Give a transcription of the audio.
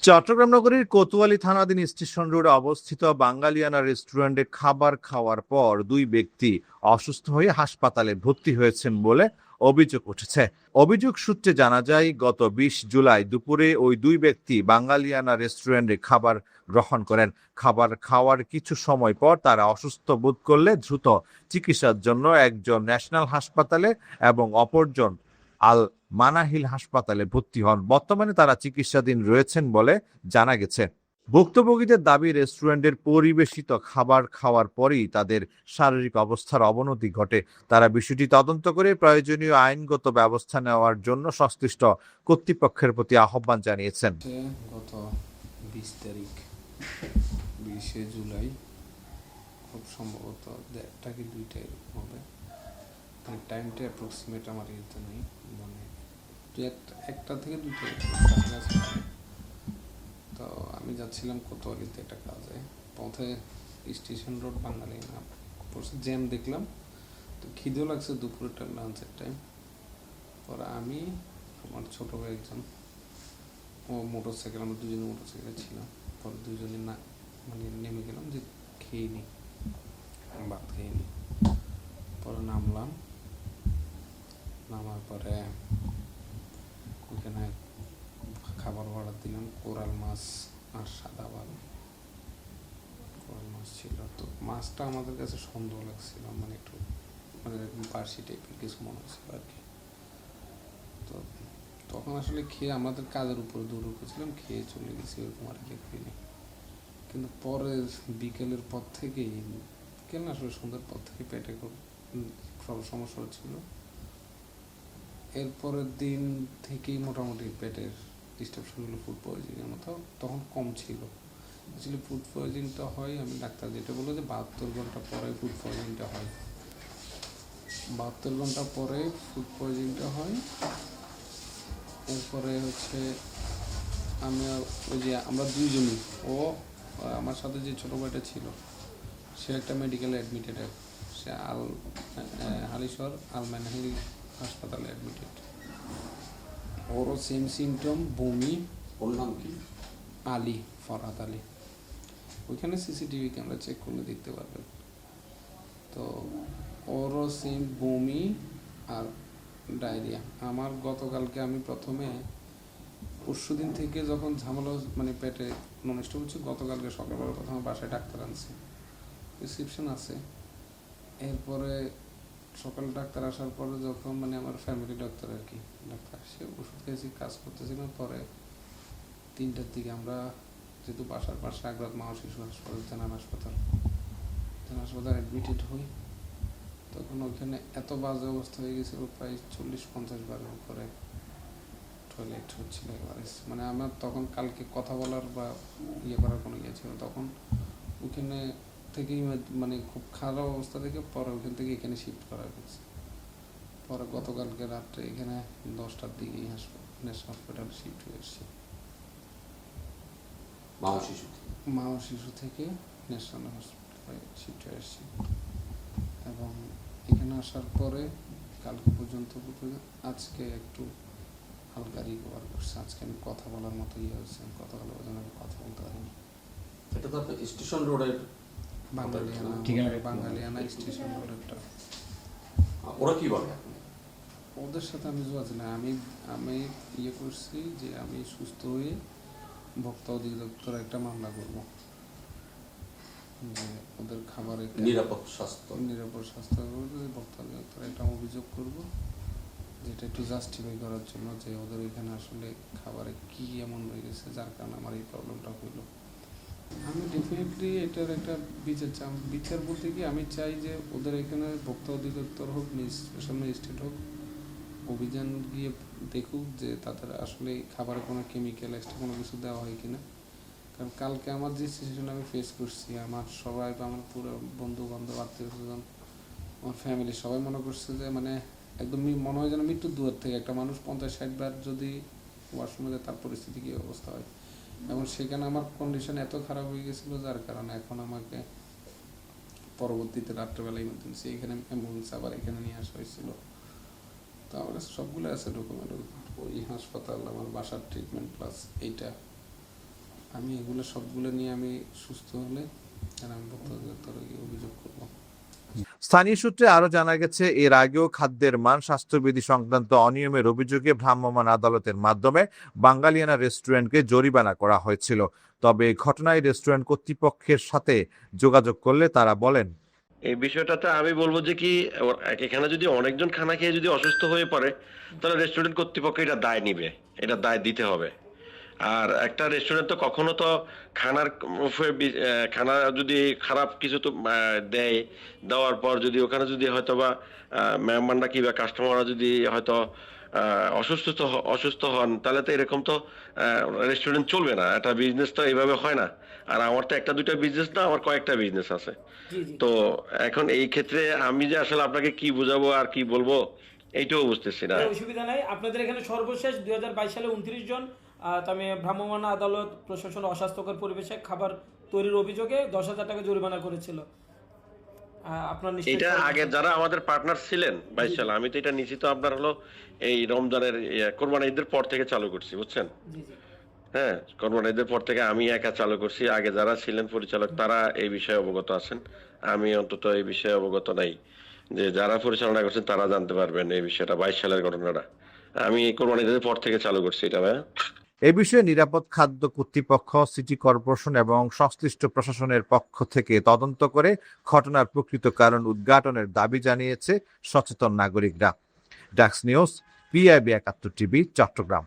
চট্টগ্রাম নগরীর কোতোয়ালি থানাধীন স্টেশন রোডে অবস্থিত বাঙালিয়ানা রেস্টুরেন্টে খাবার খাওয়ার পর দুই ব্যক্তি অসুস্থ হয়ে হাসপাতালে ভর্তি হয়েছেন বলে অভিযোগ উঠেছে। অভিযোগ সূত্রে জানা যায়, গত ২০ জুলাই দুপুরে ওই দুই ব্যক্তি বাঙালিয়ানা রেস্টুরেন্টে খাবার গ্রহণ করেন। খাবার খাওয়ার কিছু সময় পর তারা অসুস্থ বোধ করলে দ্রুত চিকিৎসার জন্য একজন ন্যাশনাল হাসপাতালে এবং অপরজন আল মানাহিল হাসপাতালে ভর্তি হন। বর্তমানে তারা চিকিৎসাধীন রয়েছেন বলে জানা গেছে। ভুক্তভোগীদের দাবি, রেস্টুরেন্টের পরিবেশিত খাবার খাওয়ার পরই তাদের শারীরিক অবস্থার অবনতি ঘটে। তারা বিষয়টি তদন্ত করে প্রয়োজনীয় আইনগত ব্যবস্থা নেওয়ার জন্য সংশ্লিষ্ট কর্তৃপক্ষের প্রতি আহ্বান জানিয়েছেন। গত 20 তারিখ 20শে জুলাই খুব সম্ভবত 1টা কি 2টা এরকম হবে, মানে টাইমটা অ্যাপ্রক্সিমেট আমার ইয়েতে নেই, মানে 1টা থেকে 2টা কাছাকাছি। তো আমি যাচ্ছিলাম কোতোয়ালিতে একটা কাজে, পথে স্টেশন রোড বাঙালি না পড়ছে, জ্যাম দেখলাম। তো খিদেও লাগছে, দুপুরের লাঞ্চের টাইম। পরে আমি, আমার ছোটো ভাই একজন, ও মোটরসাইকেল, আমরা দুজনে মোটরসাইকেলে ছিলাম। পরে দুজনে না মানে নেমে গেলাম যে খেয়ে নিই, ভাত খেয়ে নিই। পরে নামার পরে ওইখানে খাবার অর্ডার দিলাম, কোরাল মাছ আর সাদা ভাত। কোরাল মাছ ছিল, তো মাছটা আমাদের কাছে সন্দেহ লাগছিল, মানে একটু মানে এরকম পার্সি টাইপের কিছু মনে হচ্ছিল আর কি। তো তখন আসলে খেয়ে আমাদের কাজের উপরে দৌড় উঠেছিলাম, খেয়ে চলে গেছি, ওরকম আর কি করিনি। কিন্তু পরে বিকেলের পর থেকেই, বিকেল না আসলে সন্ধ্যার পর থেকে পেটে খুব সমস্যা হচ্ছিল। এরপরের দিন থেকেই মোটামুটি পেটের ডিস্টার্ব শুরু হলো, ফুড পয়জনিংয়ের মতো। তখন কম ছিল। অ্যাকচুয়ালি ফুড পয়জনিংটা হয়, আমি ডাক্তার যেটা বললো যে 72 ঘন্টা পরে ফুড পয়জনিংটা হয়। 72 ঘন্টা পরে ফুড পয়জনিংটা হয়। এরপরে হচ্ছে আমি ওই যে আমরা দুইজনই, ও আমার সাথে যে ছোটো ভাইটা ছিল, সে একটা মেডিকেলে অ্যাডমিটেড, সে হালিশহর আল মানাহিল হাসপাতালে অ্যাডমিটেড। ওরও সেম সিমটম, বমি। ওর নাম কি? আলী, ফরহাদ আলী। ওইখানে সিসিটিভি ক্যামেরা চেক করলে দেখতে পারবেন। তো ওরও সেম বমি আর ডায়রিয়া। আমার গতকালকে, আমি প্রথমে পরশুদিন থেকে যখন ঝামেলা মানে পেটে নষ্ট হচ্ছে, গতকালকে সকালবেলা প্রথমে বাসায় ডাক্তার আনছে, প্রেসক্রিপশন আছে। এরপরে সকালে ডাক্তার আসার পরে যখন মানে আমার ফ্যামিলি ডাক্তার আর কি, ডাক্তার আসে, ওষুধ খেয়েছি, কাজ করতেছিলাম। পরে 3টার দিকে আমরা, যেহেতু বাসার পাশে আগ্রাত মা ও শিশু হাসপাতাল, জেনারেল হাসপাতাল অ্যাডমিটেড হই। তখন ওইখানে এত বাজে অবস্থা হয়ে গেছিল, প্রায় 40-50 বারের উপরে টয়লেট হচ্ছিল এবারে। মানে আমার তখন কালকে কথা বলার বা ইয়ে করার কোনো ইয়ে ছিল, তখন ওখানে থেকেই মানে খুব খারাপ অবস্থা থেকে পরে ওখান থেকে এখানে শিফট করা হয়েছে। পরে গতকালকে রাত্রে এখানে 10টার দিকেই ন্যাশনাল হসপিটালে শিফট হয়ে এসেছি। মা ও শিশু থেকে ন্যাশনাল হসপিটালে শিফট হয়ে এসেছি। এবং এখানে আসার পরে কালকে পর্যন্ত আজকে একটু হালকা রিকভার করছে। আজকে আমি কথা বলার মতো ইয়ে হয়েছে, আমি কথা বলার জন্য আমি কথা বলতে পারিনি। এটা তো আপনার স্টেশন রোডের বাঙালিয়ানা স্টেশন রোডেরটা। ওরা কি বলে? ওদের সাথে আমি যোগাযোগ না, আমি ইয়ে করছি যে আমি সুস্থ হয়ে ভোক্তা অধিদপ্তরে একটা মামলা করব, যে ওদের খাবারে নিরাপদ স্বাস্থ্য ভোক্তা অধিদপ্তরে একটা অভিযোগ করব, যেটা একটু জাস্টিফাই করার জন্য যে ওদের ওইখানে আসলে খাবারে কি এমন হয়ে গেছে যার কারণে আমার এই প্রবলেমটা হইল। আমি ডেফিনেটলি এটার একটা বিচার বলতে কি, আমি চাই যে ওদের এখানে ভোক্তা অধিদপ্তর হোক, স্পেশাল ম্যাজিস্ট্রেট হোক, অভিযান গিয়ে দেখুক যে তাদের আসলে খাবারে কোনো কেমিক্যাল এক্সট্রা কোনো কিছু দেওয়া হয় কিনা। কারণ কালকে আমার যে সিচুয়েশন আমি ফেস করছি, আমার সবাই বা আমার পুরো বন্ধু বান্ধব, আত্মীয় স্বজন, আমার ফ্যামিলি সবাই মনে করছে যে মানে একদম মনে হয় যেন মৃত্যুর দুয়ার থেকে একটা মানুষ 50-60 বার যদি ওয়াশরুমে যায়, তার পরিস্থিতি কী অবস্থা হয়। এবং সেখানে আমার কন্ডিশন এত খারাপ হয়ে গেছিলো, যার কারণে এখন আমাকে পরবর্তীতে রাত্রেবেলা ইমার্জেন্সি এখানে অ্যাম্বুলেন্স আবার এখানে নিয়ে আসা হয়েছিল। তো আমার কাছে সবগুলো আছে ডকুমেন্ট, ওই হাসপাতাল, আমার বাসার ট্রিটমেন্ট প্লাস এইটা আমি এগুলো সবগুলো নিয়ে আমি সুস্থ হলে আর আমি বক্তব্য অভিযোগ করবো। স্থানীয় সূত্রে আরো জানা গেছে, এর আগেও খাদ্যের মান স্বাস্থ্যবিধি সংক্রান্ত অনিয়মের অভিযোগে ভ্রাম্যমাণ আদালতের মাধ্যমে বাঙালিয়ানা রেস্টুরেন্টকে জরিমানা করা হয়েছিল। তবে ঘটনায় রেস্টুরেন্ট কর্তৃপক্ষের সাথে যোগাযোগ করলে তারা বলেন, এই বিষয়টাতে আমি বলবো যে কি এখানে যদি অনেকজন খানা খেয়ে যদি অসুস্থ হয়ে পড়ে তাহলে রেস্টুরেন্ট কর্তৃপক্ষ এটা দায় নিবে, এটা দায় দিতে হবে। আর একটা রেস্টুরেন্ট তো কখনো তো খানার খানা যদি খারাপ কিছু তো দেয়, দেওয়ার পর যদি ওখানে যদি হয়তো বা মেহমানরা কি বা কাস্টমাররা যদি হয়তো অসুস্থ হন, তাহলে তো এরকম তো রেস্টুরেন্ট চলবে না। একটা বিজনেস তো এইভাবে হয় না। আর আমার তো একটা দুইটা বিজনেস না, আমার কয়েকটা বিজনেস আছে। তো এখন এই ক্ষেত্রে আমি যে আসলে আপনাকে কি বুঝাবো আর কি বলবো এইটাও বুঝতেছি না। অসুবিধা নাই, আপনাদের এখানে সর্বশেষ 2022 সালে 29 জন তবে ভ্রাম্যমাণ আদালত প্রশাসন অস্বাস্থ্যকর পরিবেশে খাবার তৈরির অভিযোগে 10,000 টাকা জরিমানা করেছিল। আপনার নিশ্চয়ই এটা আগে যারা আমাদের পার্টনার ছিলেন 22 সালে, আমি তো এটা নিশ্চিত আপনার হলো এই রমজানের কোরবানি ঈদের পর থেকে চালু করছি, বুঝছেন? জি জি হ্যাঁ, কোরবানি ঈদের পর থেকে আমি একা চালু করছি। আগে যারা ছিলেন পরিচালক তারা এই বিষয়ে অবগত আছেন, আমি অন্তত এই বিষয়ে অবগত নাই। যে যারা পরিচালনা করছেন তারা জানতে পারবেন এই বিষয়টা, 22 সালের ঘটনাটা। আমি কোরবানি ঈদের পর থেকে চালু করছি এটা। ভাই, এ বিষয়ে নিরাপদ খাদ্য কর্তৃপক্ষ, সিটি কর্পোরেশন এবং সংশ্লিষ্ট প্রশাসনের পক্ষ থেকে তদন্ত করে ঘটনার প্রকৃত কারণ উদ্ঘাটনের দাবি জানিয়েছে সচেতন নাগরিকরা। ডাক্স নিউজ, PIB 71 টিভি, চট্টগ্রাম।